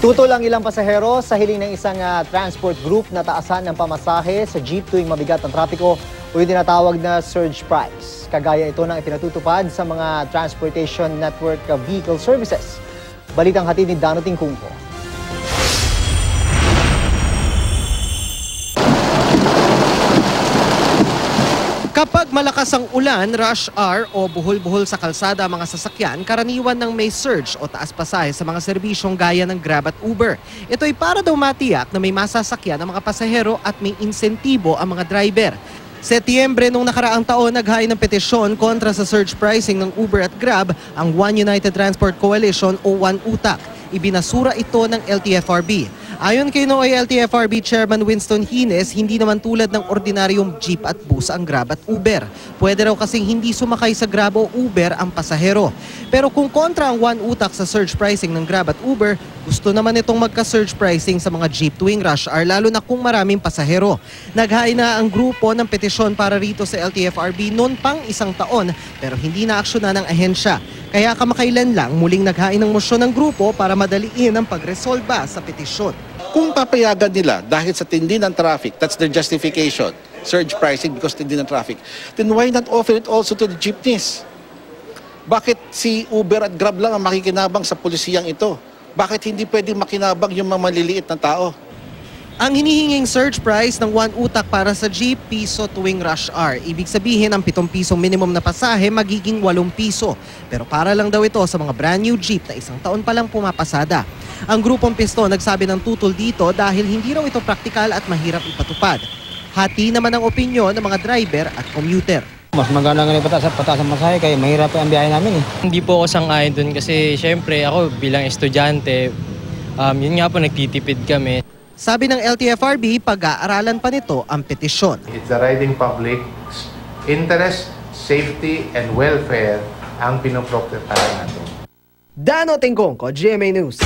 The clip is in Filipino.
Tutol ang ilang pasahero sa hiling ng isang transport group na taasan ng pamasahe sa jeep tuwing mabigat ang trapiko o yung tinatawag na surge price. Kagaya ito ng ipinatutupad sa mga Transportation Network Vehicle Services. Balitang hatid ni Dano Tingkungko. Kapag malakas ang ulan, rush hour o buhol-buhol sa kalsada ang mga sasakyan, karaniwan ng may surge o taas pasahe sa mga serbisyong gaya ng Grab at Uber. Ito ay para daw matiyak na may masasakyan ang mga pasahero at may insentibo ang mga driver. Setyembre nung nakaraang taon, naghain ng petisyon kontra sa surge pricing ng Uber at Grab ang One United Transport Coalition o One UTAC. Ibinasura ito ng LTFRB. Ayon kay NOAA LTFRB Chairman Winston Hines, hindi naman tulad ng ordinaryong jeep at bus ang Grab at Uber. Pwede raw kasing hindi sumakay sa Grab o Uber ang pasahero. Pero kung kontra ang One UTAC sa surge pricing ng Grab at Uber, gusto naman itong magka-surge pricing sa mga jeep tuwing rush hour lalo na kung maraming pasahero. Naghain na ang grupo ng petisyon para rito sa LTFRB noon pang isang taon pero hindi na aksyonan ng ahensya. Kaya kamakailan lang muling naghain ng mosyon ng grupo para madaliin ang pagresolba sa petisyon. Kung papayagan nila dahil sa tindi ng traffic, that's their justification, surge pricing because tindi ng traffic, then why not offer it also to the jeepneys? Bakit si Uber at Grab lang ang makikinabang sa pulisiyang ito? Bakit hindi pwedeng makinabang yung mga maliliit na tao? Ang hinihinging surge price ng One UTAC para sa jeep, piso tuwing rush hour. Ibig sabihin, ang 7 pisong minimum na pasahe magiging 8 piso. Pero para lang daw ito sa mga brand new jeep na isang taon pa lang pumapasada. Ang grupong Pisto nagsabi ng tutol dito dahil hindi raw ito praktikal at mahirap ipatupad. Hati naman ang opinyon ng mga driver at commuter. Mas maganda nga pataas ang masahe kaya mahirap ang biyahe namin eh. Hindi po ako sang-ayon dun kasi syempre ako bilang estudyante, yun nga po nagtitipid kami. Sabi ng LTFRB, pag-aaralan pa nito ang petisyon. It's the riding public's interest, safety, and welfare ang pinoprotektahan natin. Dano Tingkongko, GMA News.